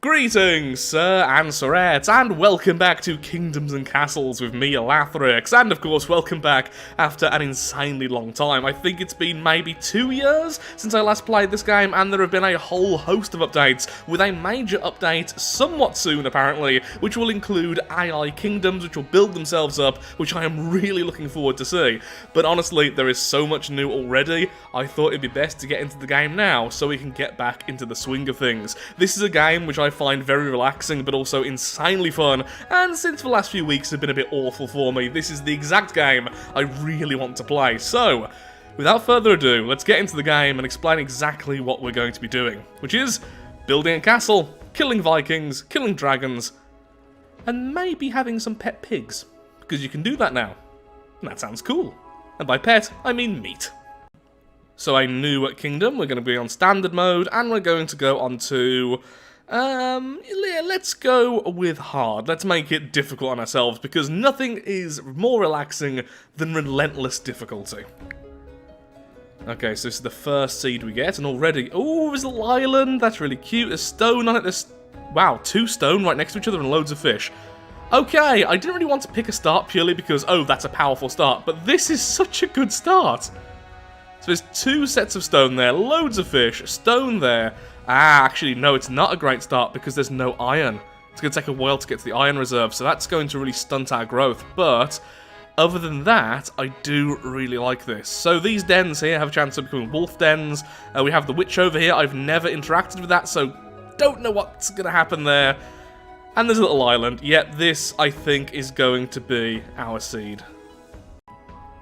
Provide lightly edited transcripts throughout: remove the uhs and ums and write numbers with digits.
Greetings, sir and sirettes, and welcome back to Kingdoms and Castles with me, Lathland, and of course, welcome back after an insanely long time. I think it's been maybe 2 years since I last played this game, and there have been a whole host of updates, with a major update somewhat soon, apparently, which will include AI kingdoms, which will build themselves up, which I am really looking forward to see. But honestly, there is so much new already, I thought it'd be best to get into the game now, so we can get back into the swing of things. This is a game which I find very relaxing but also insanely fun, and since the last few weeks have been a bit awful for me, this is the exact game I really want to play. So, without further ado, let's get into the game and explain exactly what we're going to be doing, which is building a castle, killing Vikings, killing dragons, and maybe having some pet pigs, because you can do that now, and that sounds cool. And by pet, I mean meat. So a new kingdom, we're going to be on standard mode, and we're going to go on to let's go with hard. Let's make it difficult on ourselves, because nothing is more relaxing than relentless difficulty. Okay, so this is the first seed we get, and already, oh, there's a little island, that's really cute, there's stone on it, there's, wow, 2 stone right next to each other and loads of fish. Okay, I didn't really want to pick a start purely because, oh, that's a powerful start, but this is such a good start. So there's 2 sets of stone there, loads of fish, stone there. Ah, actually, no, it's not a great start because there's no iron. It's going to take a while to get to the iron reserve, so that's going to really stunt our growth. But, other than that, I do really like this. So these dens here have a chance of becoming wolf dens. We have the witch over here. I've never interacted with that, so don't know what's going to happen there. And there's a little island. Yet this, I think, is going to be our seed.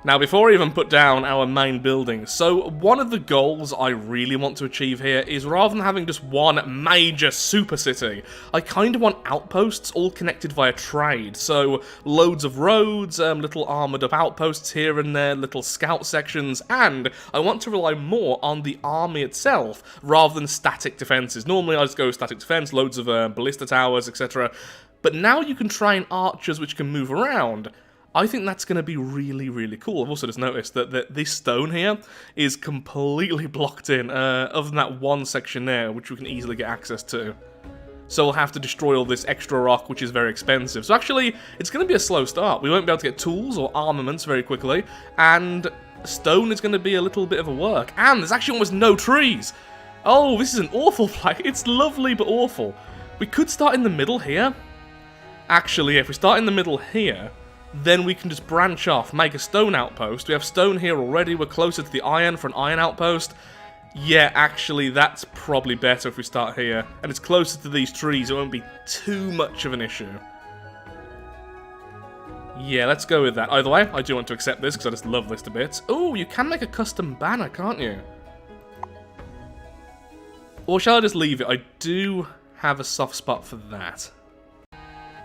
Now, before I even put down our main building, so one of the goals I really want to achieve here is rather than having just one major super city, I kind of want outposts all connected via trade. So loads of roads, little armoured up outposts here and there, little scout sections, and I want to rely more on the army itself rather than static defences. Normally I just go static defence, loads of ballista towers, etc. But now you can train archers which can move around. I think that's going to be really, really cool. I've also just noticed that this stone here is completely blocked in, other than that one section there, which we can easily get access to. So we'll have to destroy all this extra rock, which is very expensive. So actually, it's going to be a slow start. We won't be able to get tools or armaments very quickly, and stone is going to be a little bit of a work. And there's actually almost no trees! Oh, this is an awful place. It's lovely, but awful. We could start in the middle here. Actually, if we start in the middle here, then we can just branch off, make a stone outpost. We have stone here already, we're closer to the iron for an iron outpost. Yeah, actually, that's probably better if we start here. And it's closer to these trees, it won't be too much of an issue. Yeah, let's go with that. Either way, I do want to accept this, because I just love this a bit. Oh, you can make a custom banner, can't you? Or shall I just leave it? I do have a soft spot for that.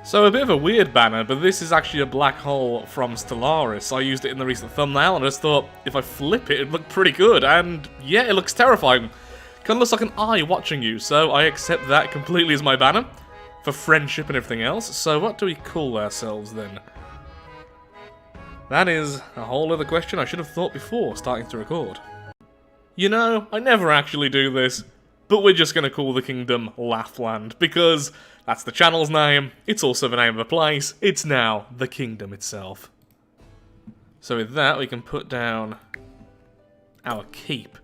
So a bit of a weird banner, but this is actually a black hole from Stellaris. I used it in the recent thumbnail, and I just thought, if I flip it, it'd look pretty good, and yeah, it looks terrifying. Kinda looks like an eye watching you, so I accept that completely as my banner, for friendship and everything else. So what do we call ourselves then? That is a whole other question I should have thought before starting to record. You know, I never actually do this, but we're just gonna call the kingdom Lathland, because that's the channel's name, it's also the name of a place, it's now the kingdom itself. So with that, we can put down our keep.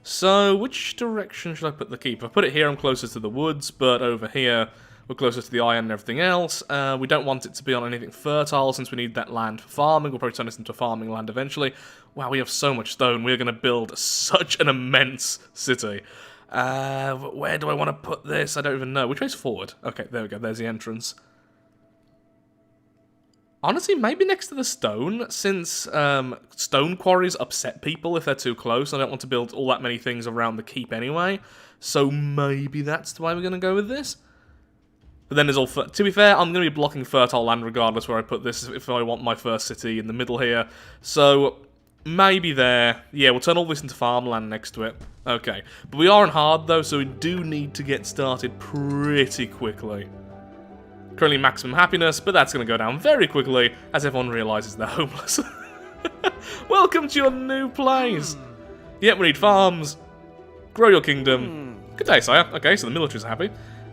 So, which direction should I put the keep? If I put it here, I'm closer to the woods, but over here, we're closer to the iron and everything else. We don't want it to be on anything fertile, since we need that land for farming. We'll probably turn this into farming land eventually. Wow, we have so much stone, we're going to build such an immense city. Where do I want to put this? I don't even know. Which way's forward? Okay, there we go. There's the entrance. Honestly, maybe next to the stone, since stone quarries upset people if they're too close. I don't want to build all that many things around the keep anyway. So maybe that's the way we're going to go with this. But then there's all... To be fair, I'm going to be blocking fertile land regardless where I put this if I want my first city in the middle here. So maybe there. Yeah, we'll turn all this into farmland next to it. Okay. But we are on hard, though, so we do need to get started pretty quickly. Currently maximum happiness, but that's going to go down very quickly as everyone realises they're homeless. Welcome to your new place. Yep, we need farms. Grow your kingdom. Good day, sire. Okay, so the military's happy.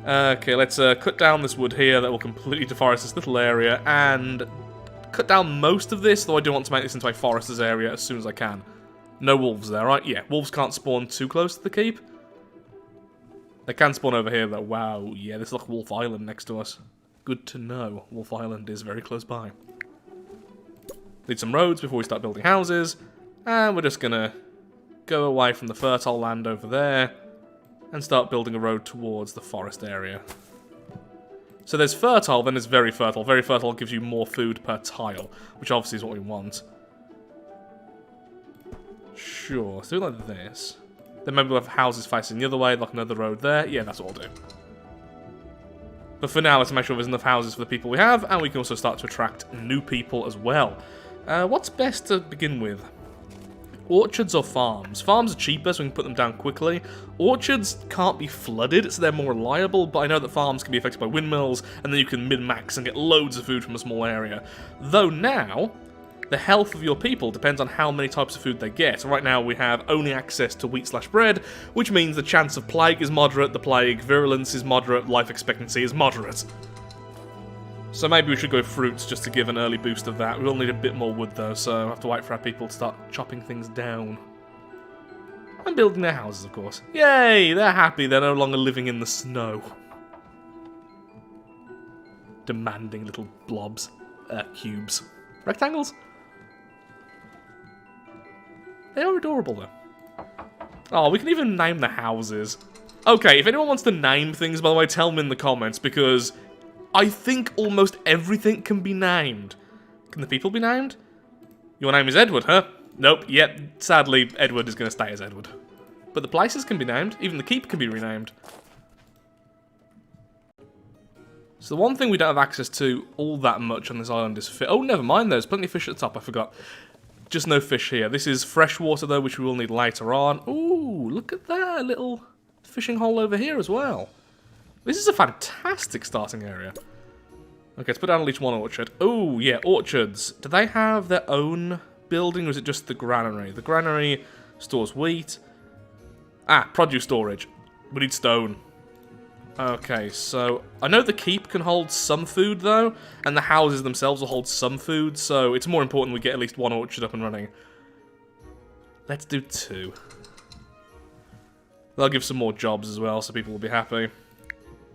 Okay, let's cut down this wood here that will completely deforest this little area, and cut down most of this, though I do want to make this into a forester's area as soon as I can. No wolves there, right? Yeah, wolves can't spawn too close to the keep. They can spawn over here, though. Wow, yeah, this is like Wolf Island next to us. Good to know. Wolf Island is very close by. Need some roads before we start building houses, and we're just gonna go away from the fertile land over there and start building a road towards the forest area. So there's fertile, then there's very fertile. Very fertile gives you more food per tile, which obviously is what we want. Sure, so do it like this. Then maybe we'll have houses facing the other way, like another road there. Yeah, that's what I'll do. But for now, let's make sure there's enough houses for the people we have, and we can also start to attract new people as well. What's best to begin with? Orchards or farms? Farms are cheaper, so we can put them down quickly. Orchards can't be flooded, so they're more reliable, but I know that farms can be affected by windmills, and then you can min-max and get loads of food from a small area. Though now, the health of your people depends on how many types of food they get. Right now, we have only access to wheat/bread, which means the chance of plague is moderate, the plague virulence is moderate, life expectancy is moderate. So maybe we should go fruits just to give an early boost of that. We will need a bit more wood though, so we'll have to wait for our people to start chopping things down. And building their houses, of course. Yay! They're happy, they're no longer living in the snow. Demanding little blobs. Cubes. Rectangles? They are adorable though. Oh, we can even name the houses. Okay, if anyone wants to name things, by the way, tell them in the comments, because I think almost everything can be named. Can the people be named? Your name is Edward, huh? Nope, yet, sadly, Edward is going to stay as Edward. But the places can be named, even the keep can be renamed. So the one thing we don't have access to all that much on this island is fish. Oh, never mind, there's plenty of fish at the top, I forgot. Just no fish here. This is fresh water, though, which we will need later on. Ooh, look at that, a little fishing hole over here as well. This is a fantastic starting area. Okay, let's put down at least one orchard. Oh, yeah, orchards. Do they have their own building, or is it just the granary? The granary stores wheat. Ah, produce storage. We need stone. Okay, so I know the keep can hold some food, though, and the houses themselves will hold some food, so it's more important we get at least one orchard up and running. Let's do 2. That'll give some more jobs as well, so people will be happy.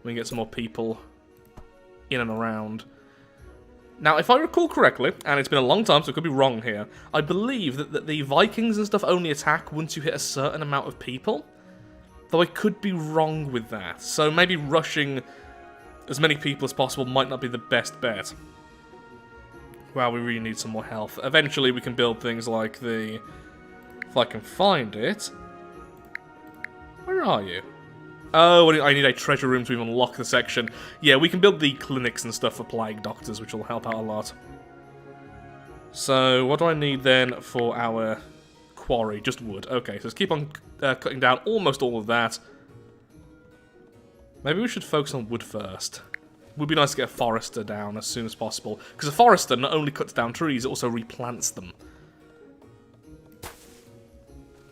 We can get some more people in and around. Now, if I recall correctly, and it's been a long time, so I could be wrong here, I believe that the Vikings and stuff only attack once you hit a certain amount of people. Though I could be wrong with that. So maybe rushing as many people as possible might not be the best bet. Wow, we really need some more health. Eventually we can build things like the... If I can find it... Where are you? Oh, I need a treasure room to even unlock the section. Yeah, we can build the clinics and stuff for plague doctors, which will help out a lot. So, what do I need then for our quarry? Just wood. Okay, so let's keep on cutting down almost all of that. Maybe we should focus on wood first. Would be nice to get a forester down as soon as possible. Because a forester not only cuts down trees, it also replants them.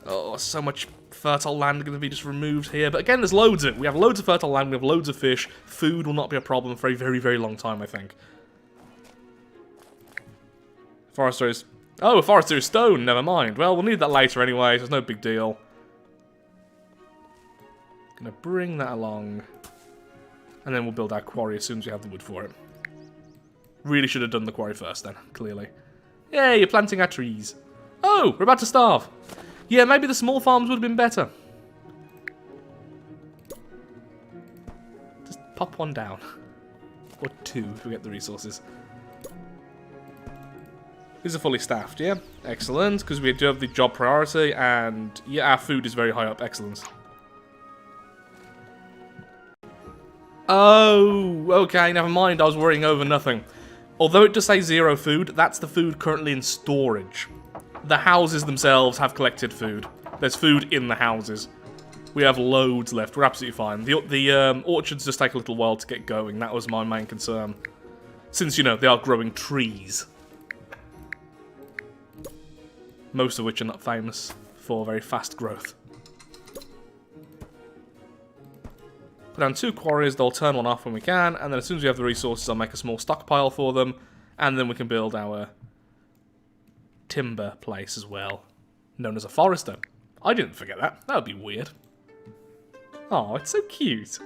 Oh, so much fertile land going to be just removed here. But again, there's loads of it. We have loads of fertile land, we have loads of fish. Food will not be a problem for a very, very long time, I think. Forester is... Oh, a forester is stone, never mind. Well, we'll need that later anyway, so it's no big deal. Gonna bring that along. And then we'll build our quarry as soon as we have the wood for it. Really should have done the quarry first then, clearly. Yay, you're planting our trees. Oh, we're about to starve. Yeah, maybe the small farms would have been better. Just pop one down. Or 2 if we get the resources. These are fully staffed, yeah? Excellent, because we do have the job priority, and yeah, our food is very high up. Excellent. Oh, okay, never mind. I was worrying over nothing. Although it does say 0 food, that's the food currently in storage. The houses themselves have collected food. There's food in the houses. We have loads left. We're absolutely fine. The orchards just take a little while to get going. That was my main concern. Since, you know, they are growing trees. Most of which are not famous for very fast growth. Put down 2 quarries, they'll turn one off when we can, and then as soon as we have the resources, I'll make a small stockpile for them, and then we can build our timber place as well, known as a forester. I didn't forget that. That would be weird. Oh, it's so cute.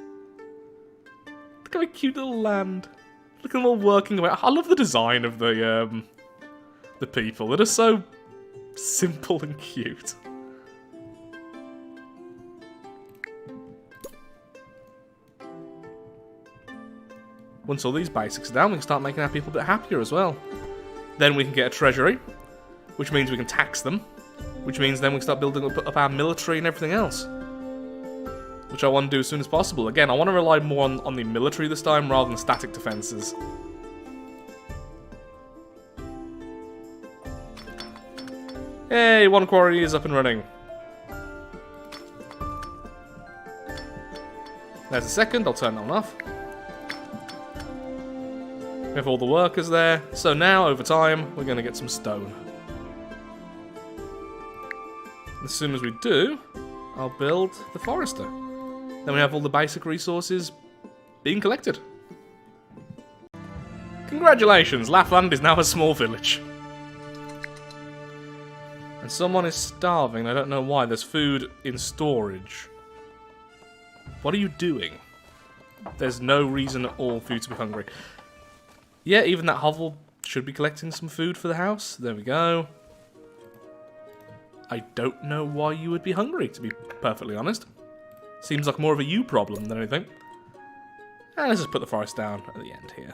Look at my cute little land. Look at them all working away. I love the design of the people. They're just so simple and cute. Once all these basics are down, we can start making our people a bit happier as well. Then we can get a treasury, which means we can tax them, which means then we can start building up our military and everything else. Which I want to do as soon as possible. Again, I want to rely more on the military this time rather than static defenses. Hey, 1 quarry is up and running. There's a second, I'll turn that one off. We have all the workers there, so now, over time, we're going to get some stone. As soon as we do, I'll build the forester. Then we have all the basic resources being collected. Congratulations, Lathland is now a small village. And someone is starving, I don't know why. There's food in storage. What are you doing? There's no reason at all for you to be hungry. Yeah, even that hovel should be collecting some food for the house. There we go. I don't know why you would be hungry, to be perfectly honest. Seems like more of a you problem than anything. And let's just put the forest down at the end here.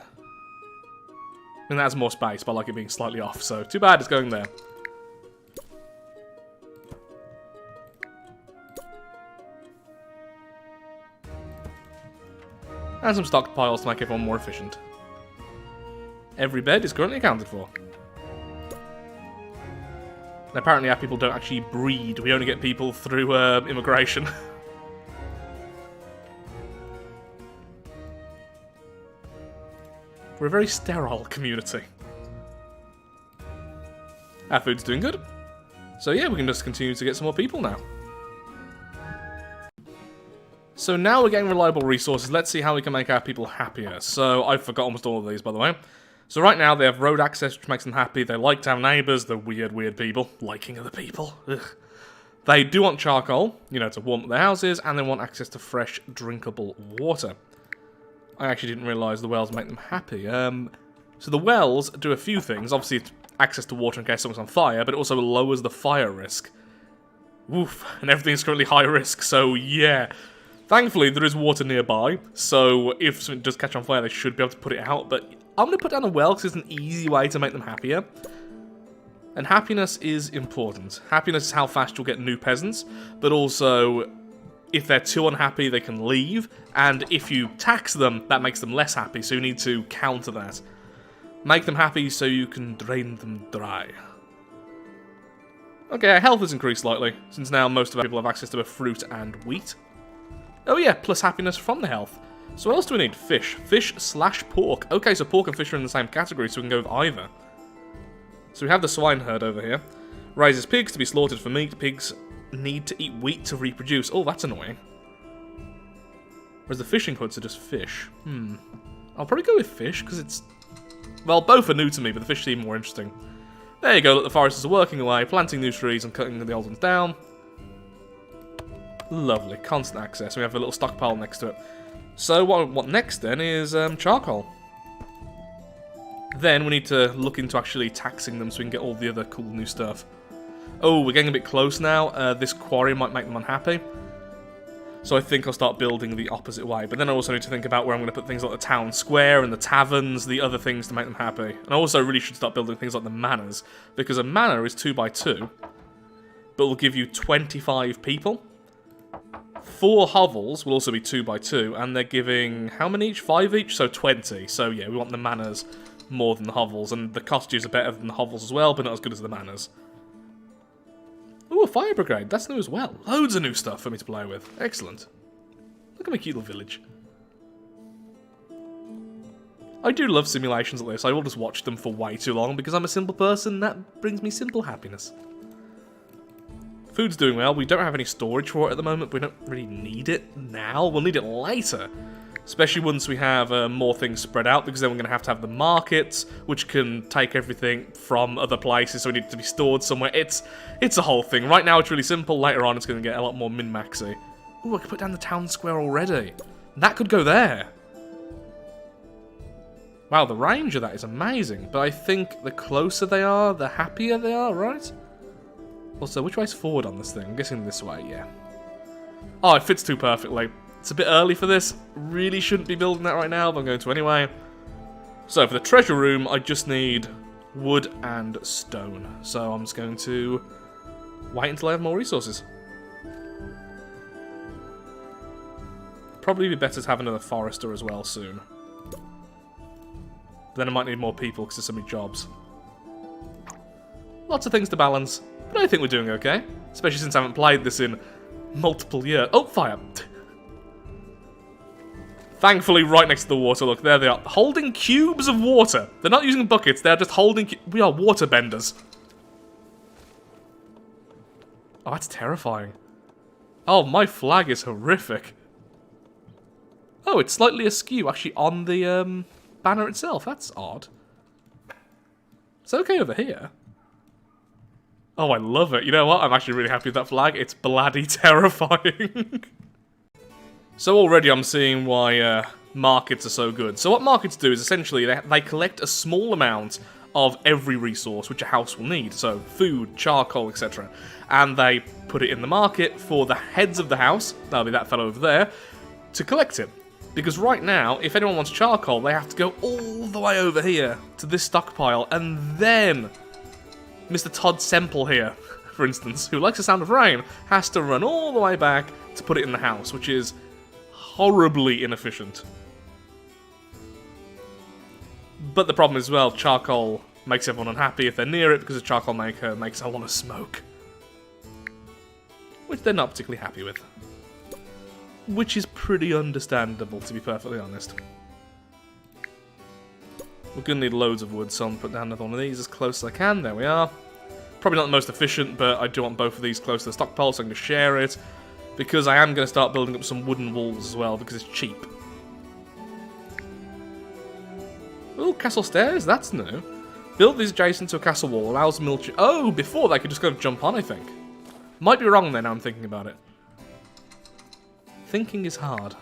And that has more space, but I like it being slightly off, so too bad it's going there. And some stockpiles to make everyone more efficient. Every bed is currently accounted for. And apparently our people don't actually breed. We only get people through immigration. We're a very sterile community. Our food's doing good. So yeah, we can just continue to get some more people now. So now we're getting reliable resources. Let's see how we can make our people happier. So I've forgot almost all of these, by the way. So right now they have road access, which makes them happy. They like to have neighbours. They're weird people. Liking other people. Ugh. They do want charcoal, you know, to warm up their houses, and they want access to fresh, drinkable water. I actually didn't realise the wells make them happy. So the wells do a few things. Obviously, it's access to water in case someone's on fire, but it also lowers the fire risk. Oof, and everything is currently high risk, so yeah. Thankfully, there is water nearby, so if something does catch on fire, they should be able to put it out, but I'm going to put down a well because it's an easy way to make them happier. And happiness is important. Happiness is how fast you'll get new peasants, but also, if they're too unhappy, they can leave, and if you tax them, that makes them less happy, so you need to counter that. Make them happy so you can drain them dry. Okay, our health has increased slightly, since now most of our people have access to both fruit and wheat. Oh yeah, plus happiness from the health. So what else do we need? Fish. Fish/pork. Okay, so pork and fish are in the same category, so we can go with either. So we have the swine herd over here. Raises pigs to be slaughtered for meat. Pigs need to eat wheat to reproduce. Oh, that's annoying. Whereas the fishing huts are just fish. I'll probably go with fish, because it's... Well, both are new to me, but the fish seem more interesting. There you go, look, the foresters are working away, planting new trees and cutting the old ones down. Lovely, constant access. We have a little stockpile next to it. So what next then is charcoal. Then we need to look into actually taxing them so we can get all the other cool new stuff. Oh, we're getting a bit close now. This quarry might make them unhappy. So I think I'll start building the opposite way. But then I also need to think about where I'm going to put things like the town square and the taverns, the other things to make them happy. And I also really should start building things like the manors. Because a manor is 2x2, but will give you 25 people. 4 hovels will also be 2x2, and they're giving, how many each? 5 each? So 20. So yeah, we want the manors more than the hovels, and the cottages are better than the hovels as well, but not as good as the manors. Ooh, a fire brigade, that's new as well. Loads of new stuff for me to play with. Excellent. Look at my cute little village. I do love simulations like this. I will just watch them for way too long, because I'm a simple person, and that brings me simple happiness. Food's doing well. We don't have any storage for it at the moment, but we don't really need it now. We'll need it later. Especially once we have more things spread out, because then we're going to have the markets, which can take everything from other places, so we need it to be stored somewhere. It's a whole thing. Right now it's really simple. Later on it's going to get a lot more min-maxy. Ooh, I can put down the town square already. That could go there. Wow, the range of that is amazing. But I think the closer they are, the happier they are, right? Also, which way's forward on this thing? I'm guessing this way, yeah. Oh, it fits too perfectly. It's a bit early for this. Really shouldn't be building that right now, but I'm going to anyway. So for the treasure room, I just need wood and stone. So I'm just going to wait until I have more resources. Probably be better to have another forester as well soon. But then I might need more people because there's so many jobs. Lots of things to balance, but I think we're doing okay. Especially since I haven't played this in multiple years. Oh, fire! Thankfully, right next to the water, look, there they are. Holding cubes of water. They're not using buckets, they're just holding... We are water benders. Oh, that's terrifying. Oh, my flag is horrific. Oh, it's slightly askew, actually, on the banner itself. That's odd. It's okay over here. Oh, I love it. You know what? I'm actually really happy with that flag. It's bloody terrifying. So already I'm seeing why markets are so good. So what markets do is essentially they collect a small amount of every resource which a house will need. So food, charcoal, etc. And they put it in the market for the heads of the house, that'll be that fellow over there, to collect it. Because right now, if anyone wants charcoal, they have to go all the way over here to this stockpile, and then Mr. Todd Semple here, for instance, who likes the sound of rain, has to run all the way back to put it in the house, which is horribly inefficient. But the problem is, as well, charcoal makes everyone unhappy if they're near it because the charcoal maker makes a lot of smoke. Which they're not particularly happy with. Which is pretty understandable, to be perfectly honest. We're going to need loads of wood, so I'm going to put down another one of these as close as I can. There we are. Probably not the most efficient, but I do want both of these close to the stockpile, so I'm going to share it. Because I am going to start building up some wooden walls as well, because it's cheap. Oh, castle stairs, that's new. Build these adjacent to a castle wall, allows military... Oh, before they could just go jump on, I think. Might be wrong there now I'm thinking about it. Thinking is hard.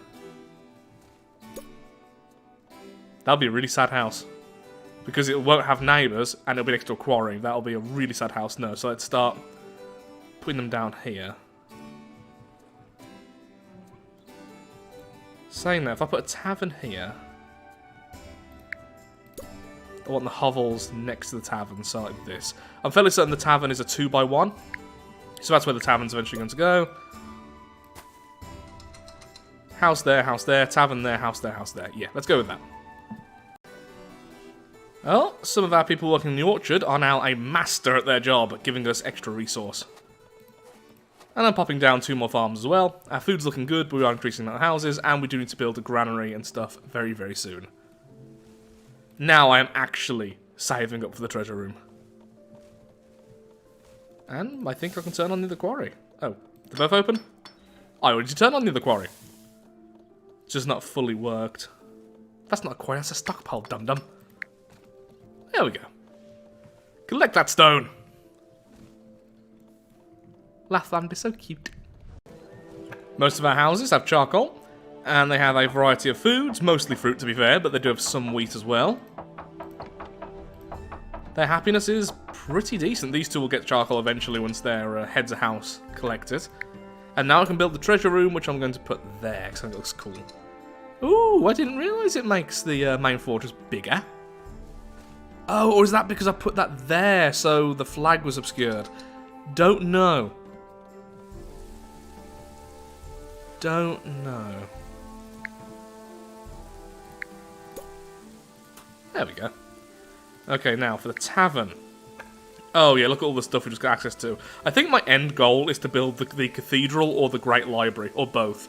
That'll be a really sad house. Because it won't have neighbours, and it'll be next to a quarry. That'll be a really sad house. No, so let's start putting them down here. Saying that, if I put a tavern here, I want the hovels next to the tavern, so like this. I'm fairly certain the tavern is a 2x1, so that's where the tavern's eventually going to go. House there, tavern there, house there, house there. Yeah, let's go with that. Well, some of our people working in the orchard are now a master at their job, giving us extra resource. And I'm popping down 2 more farms as well. Our food's looking good, but we are increasing our houses, and we do need to build a granary and stuff very, very soon. Now I am actually saving up for the treasure room. And I think I can turn on the other quarry. Oh, they're both open? I already turned on the other quarry. It's just not fully worked. That's not a quarry, that's a stockpile, dum-dum. There we go. Collect that stone. Lathland is so cute. Most of our houses have charcoal, and they have a variety of foods, mostly fruit to be fair, but they do have some wheat as well. Their happiness is pretty decent. These two will get charcoal eventually once their heads of house collect it. And now I can build the treasure room, which I'm going to put there, because I think it looks cool. Ooh, I didn't realise it makes the main fortress bigger. Oh, or is that because I put that there, so the flag was obscured? Don't know. Don't know. There we go. Okay, now for the tavern. Oh yeah, look at all the stuff we just got access to. I think my end goal is to build the cathedral or the great library, or both.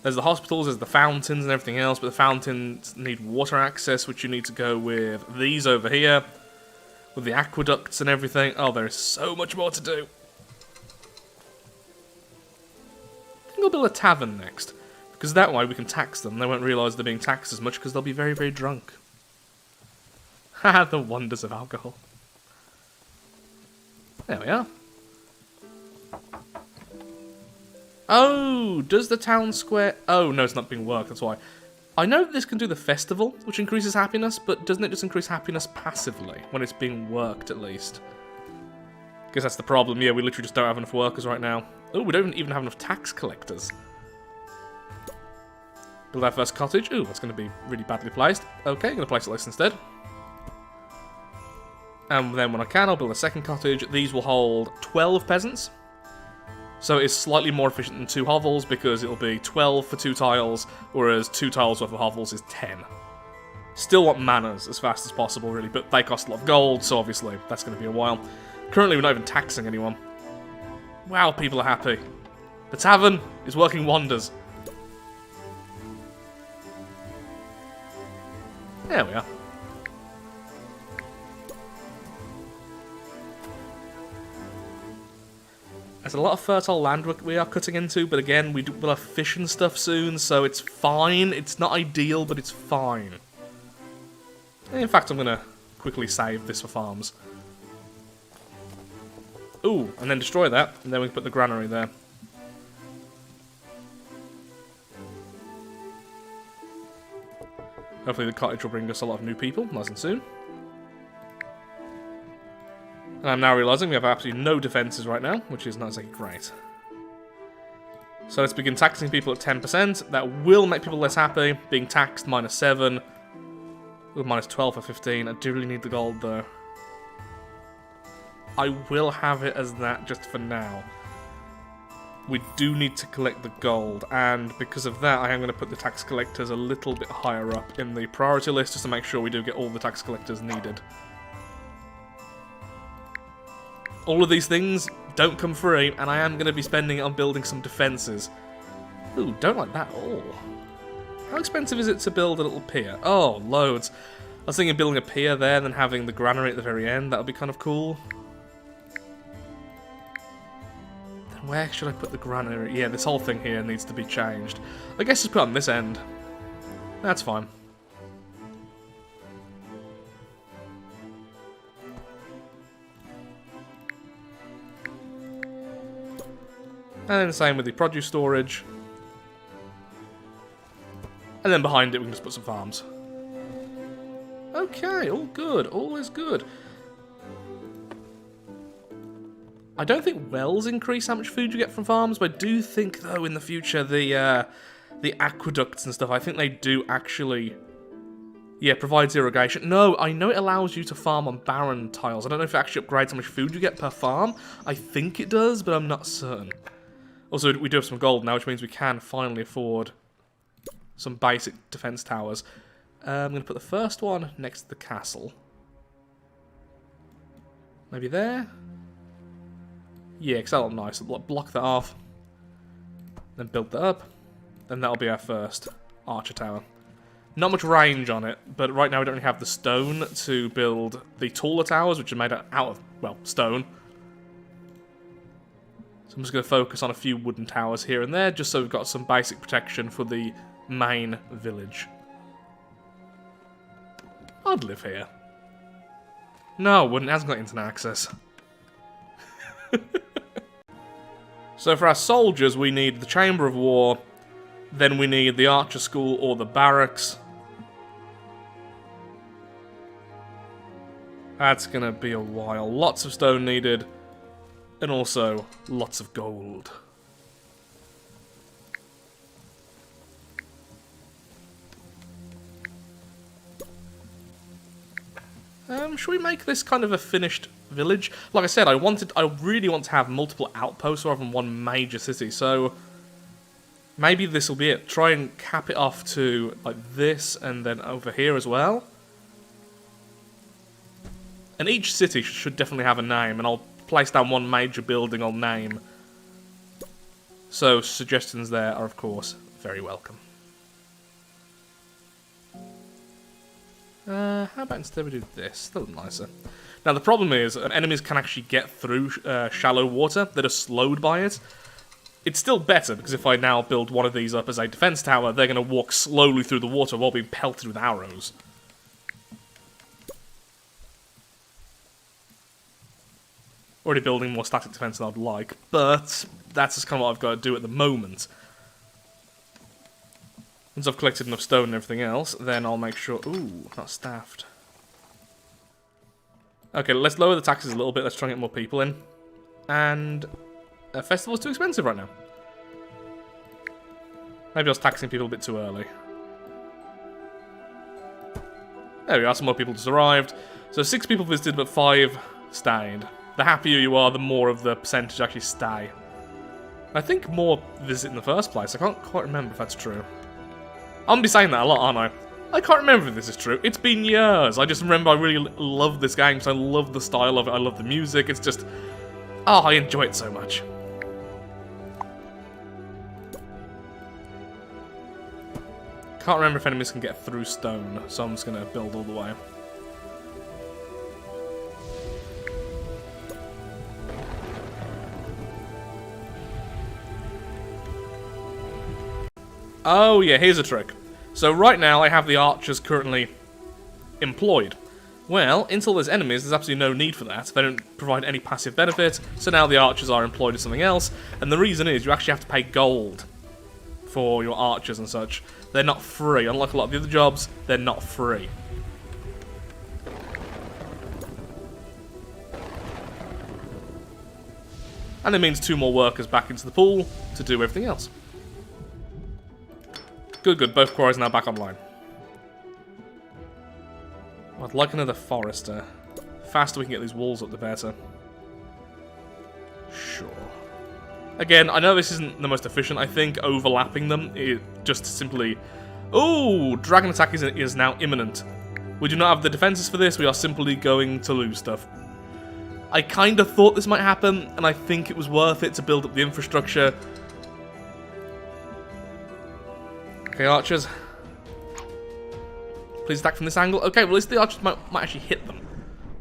There's the hospitals, there's the fountains and everything else, but the fountains need water access, which you need to go with these over here. With the aqueducts and everything. Oh, there is so much more to do. think I'll build a tavern next. Because that way we can tax them. They won't realise they're being taxed as much because they'll be very, very drunk. Haha, the wonders of alcohol. There we are. Oh, does the town square... Oh, no, it's not being worked, that's why. I know that this can do the festival, which increases happiness, but doesn't it just increase happiness passively, when it's being worked at least? Because that's the problem, yeah, we literally just don't have enough workers right now. Oh, we don't even have enough tax collectors. Build our first cottage. Ooh, that's going to be really badly placed. Okay, I'm going to place it like this instead. And then when I can, I'll build a second cottage. These will hold 12 peasants. So it's slightly more efficient than 2 hovels because it'll be 12 for 2 tiles, whereas 2 tiles worth of hovels is 10. Still want manors as fast as possible, really, but they cost a lot of gold, so obviously that's going to be a while. Currently, we're not even taxing anyone. Wow, people are happy. The tavern is working wonders. There we are. There's a lot of fertile land we are cutting into, but again, we'll have fish and stuff soon, so it's fine. It's not ideal, but it's fine. In fact, I'm going to quickly save this for farms. Ooh, and then destroy that, and then we can put the granary there. Hopefully the cottage will bring us a lot of new people, nice and soon. And I'm now realising we have absolutely no defences right now, which is not exactly great. So let's begin taxing people at 10%. That will make people less happy. Being taxed, -7. With -12 for 15. I do really need the gold, though. I will have it as that just for now. We do need to collect the gold, and because of that, I am going to put the tax collectors a little bit higher up in the priority list, just to make sure we do get all the tax collectors needed. All of these things don't come free, and I am going to be spending it on building some defences. Ooh, don't like that at all. How expensive is it to build a little pier? Oh, loads. I was thinking of building a pier there, and then having the granary at the very end. That would be kind of cool. Then where should I put the granary? Yeah, this whole thing here needs to be changed. I guess just put it on this end. That's fine. And then same with the produce storage. And then behind it we can just put some farms. Okay, all good. All is good. I don't think wells increase how much food you get from farms, but I do think, though, in the future, the aqueducts and stuff, I think they do actually... Yeah, provides irrigation. No, I know it allows you to farm on barren tiles. I don't know if it actually upgrades how much food you get per farm. I think it does, but I'm not certain. Also, we do have some gold now, which means we can finally afford some basic defense towers. I'm going to put the first one next to the castle. Maybe there? Yeah, because that'll look nice. Block that off. Then build that up. Then that'll be our first archer tower. Not much range on it, but right now we don't really have the stone to build the taller towers, which are made out of, well, stone. So I'm just going to focus on a few wooden towers here and there, just so we've got some basic protection for the main village. I'd live here. No, I wouldn't. It hasn't got internet access. So for our soldiers, we need the Chamber of War, then we need the Archer School or the Barracks. That's going to be a while. Lots of stone needed. And also, lots of gold. Should we make this kind of a finished village? Like I said, I really want to have multiple outposts rather than one major city, so... Maybe this will be it. Try and cap it off to, like, this, and then over here as well. And each city should definitely have a name, and I'll place down one major building I'll name. So, suggestions there are, of course, very welcome. How about instead we do this? That would be nicer. Now, the problem is, enemies can actually get through shallow water. They're just slowed by it. it's still better, because if I now build one of these up as a defense tower, they're going to walk slowly through the water while being pelted with arrows. Already building more static defense than I'd like, but that's just kind of what I've got to do at the moment. Once I've collected enough stone and everything else, then I'll make sure... Ooh, not staffed. Okay, let's lower the taxes a little bit. Let's try and get more people in. And... a festival's too expensive right now. Maybe I was taxing people a bit too early. There we are, some more people just arrived. So 6 people visited, but 5 stayed. The happier you are, the more of the percentage actually stay. I think more visit in the first place. I can't quite remember if that's true. I'm gonna be saying that a lot, aren't I? I can't remember if this is true. It's been years. I just remember I really love this game because I love the style of it. I love the music. It's just... oh, I enjoy it so much. Can't remember if enemies can get through stone, so I'm just gonna build all the way. Oh yeah, here's a trick. So right now I have the archers currently employed. Well, until there's enemies, there's absolutely no need for that. They don't provide any passive benefit, so now the archers are employed as something else, and the reason is you actually have to pay gold for your archers and such. They're not free. Unlike a lot of the other jobs, they're not free. And it means 2 more workers back into the pool to do everything else. Good, good. Both quarries are now back online. I'd like another forester. The faster we can get these walls up, the better. Sure. Again, I know this isn't the most efficient. I think overlapping them, it just simply... ooh! Dragon attack is now imminent. We do not have the defenses for this. We are simply going to lose stuff. I kind of thought this might happen, and I think it was worth it to build up the infrastructure. Okay, archers. Please attack from this angle. Okay, well, at least the archers might actually hit them.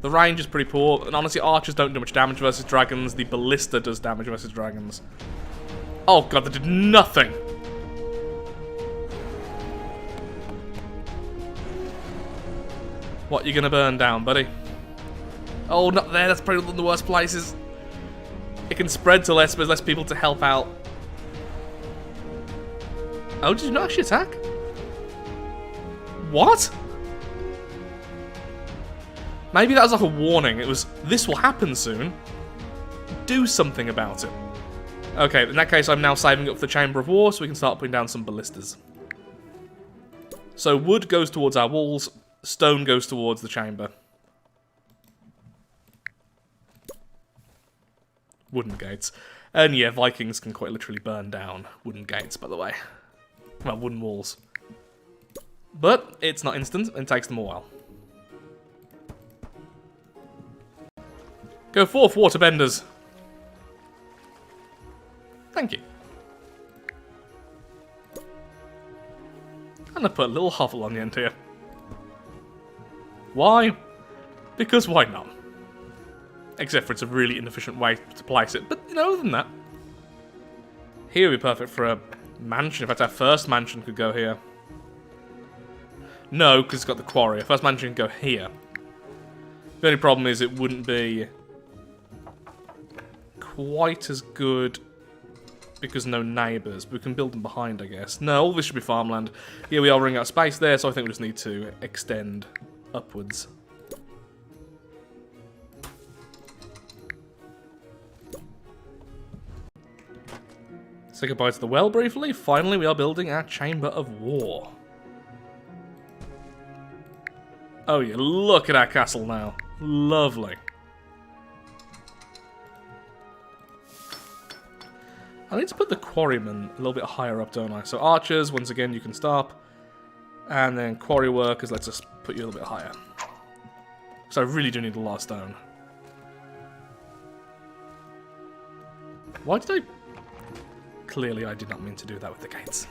The range is pretty poor, and honestly, archers don't do much damage versus dragons. The ballista does damage versus dragons. Oh god, that did nothing! What, you're gonna burn down, buddy? Oh, not there, that's probably one of the worst places. It can spread to less, but there's less people to help out. Oh, did you not actually attack? What? Maybe that was like a warning. It was, this will happen soon. Do something about it. Okay, in that case, I'm now saving up for the Chamber of War, so we can start putting down some ballistas. So wood goes towards our walls, stone goes towards the chamber. Wooden gates. And yeah, Vikings can quite literally burn down wooden gates, by the way. Well, wooden walls. But it's not instant, and it takes them a while. Go forth, waterbenders. Thank you. And I put a little hovel on the end here. Why? Because why not? Except for it's a really inefficient way to place it. But, you know, other than that. Here would be perfect for a mansion. In fact, our first mansion could go here. No, because it's got the quarry. Our first mansion can go here. The only problem is it wouldn't be quite as good because no neighbours. We can build them behind, I guess. No, all this should be farmland. Here we are running out of space there, so I think we just need to extend upwards. Say goodbye to the well briefly. Finally, we are building our Chamber of War. Oh yeah, look at our castle now. Lovely. I need to put the quarrymen a little bit higher up, don't I? So archers, once again, you can stop. And then quarry workers, let's just put you a little bit higher. So I really do need a lot of stone. Why did I... Clearly I did not mean to do that with the gates.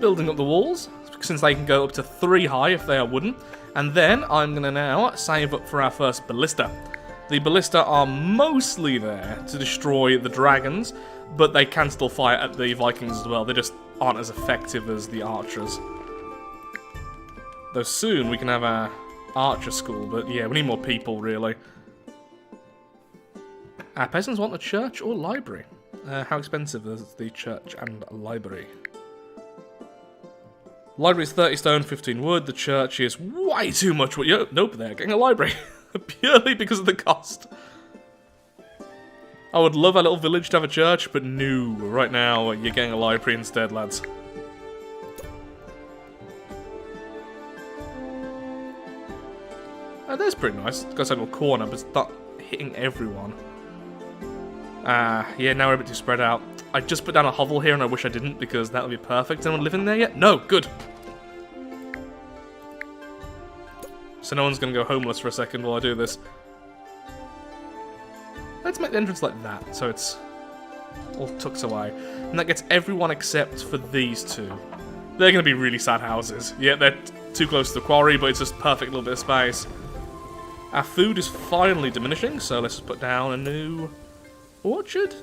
Building up the walls, since they can go up to 3 high if they are wooden. And then I'm going to now save up for our first ballista. The ballista are mostly there to destroy the dragons, but they can still fire at the Vikings as well. They just aren't as effective as the archers. Though soon we can have our archer school, but yeah, we need more people, really. Our peasants want a church or library. How expensive is the church and library? Library is 30 stone, 15 wood. The church is way too much wood. Nope, they're getting a library. Purely because of the cost. I would love our little village to have a church, but no. Right now, you're getting a library instead, lads. Oh, that's pretty nice. It's got a little corner, but it's not hitting everyone. Yeah, now we're a bit too spread out. I just put down a hovel here, and I wish I didn't, because that would be perfect. Anyone living there yet? No, good. So no one's going to go homeless for a second while I do this. Let's make the entrance like that, so it's all tucked away. And that gets everyone except for these two. They're going to be really sad houses. Yeah, they're too close to the quarry, but it's just perfect little bit of space. Our food is finally diminishing, so let's put down a new orchard.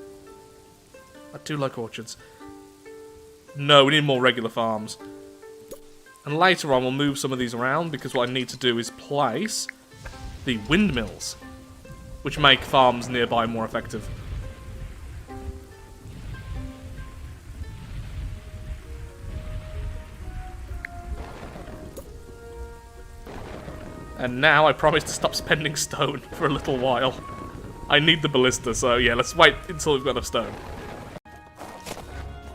I do like orchards. No, we need more regular farms. And later on, we'll move some of these around, because what I need to do is place the windmills, which make farms nearby more effective. And now I promise to stop spending stone for a little while. I need the ballista, so yeah, let's wait until we've got enough stone.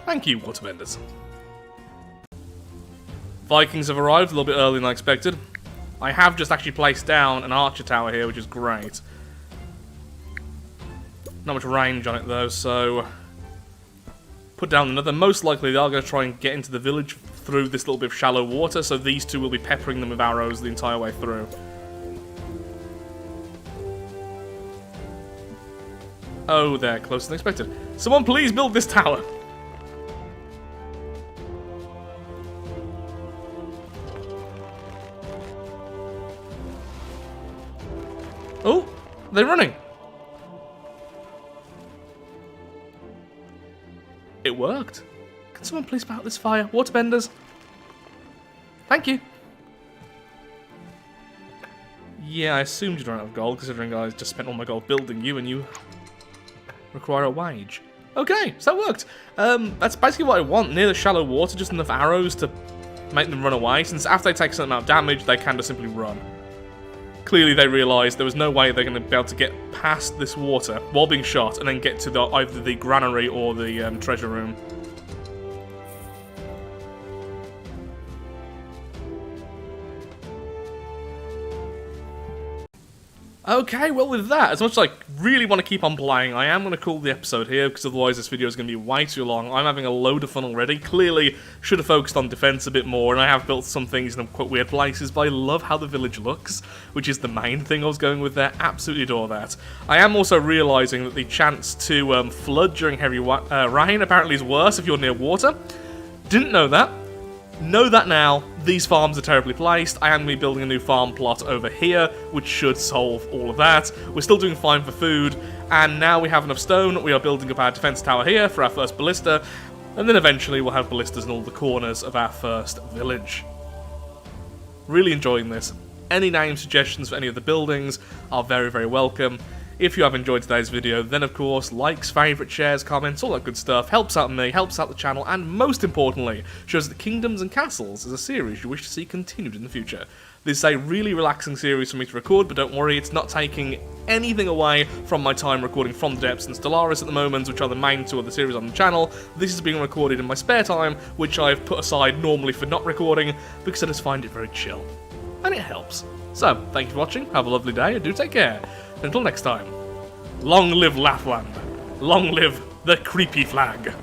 Thank you, waterbenders. Vikings have arrived a little bit earlier than I expected. I have just actually placed down an archer tower here, which is great. Not much range on it though, so put down another. Most likely they are going to try and get into the village through this little bit of shallow water, so these two will be peppering them with arrows the entire way through. Oh, they're closer than expected. Someone please build this tower! Oh, they're running. It worked. Can someone please put out this fire? Waterbenders. Thank you. Yeah, I assumed you'd run out of gold, considering I just spent all my gold building you, and you require a wage. Okay, so that worked. That's basically what I want. Near the shallow water, just enough arrows to make them run away, since after they take a certain amount of damage, they can just simply run. Clearly they realised there was no way they're going to be able to get past this water while being shot and then get to either the granary or the treasure room. Okay, well with that, as much as I really want to keep on playing, I am going to call the episode here, because otherwise this video is going to be way too long. I'm having a load of fun already. Clearly should have focused on defense a bit more, and I have built some things in quite weird places, but I love how the village looks, which is the main thing I was going with there. Absolutely adore that. I am also realising that the chance to flood during heavy rain apparently is worse if you're near water. Didn't know that. Know that now. These farms are terribly placed. I am going to be building a new farm plot over here, which should solve all of that. We're still doing fine for food, and now we have enough stone. We are building up our defense tower here for our first ballista, and then eventually we'll have ballistas in all the corners of our first village. Really enjoying this. Any name suggestions for any of the buildings are very, very welcome. If you have enjoyed today's video, then of course, likes, favourites, shares, comments, all that good stuff helps out me, helps out the channel, and most importantly, shows that Kingdoms and Castles is a series you wish to see continued in the future. This is a really relaxing series for me to record, but don't worry, it's not taking anything away from my time recording From the Depths and Stellaris at the moment, which are the main two of the series on the channel. This is being recorded in my spare time, which I've put aside normally for not recording, because I just find it very chill. And it helps. So, thank you for watching, have a lovely day, and do take care. Until next time, long live Lathland, long live the creepy flag.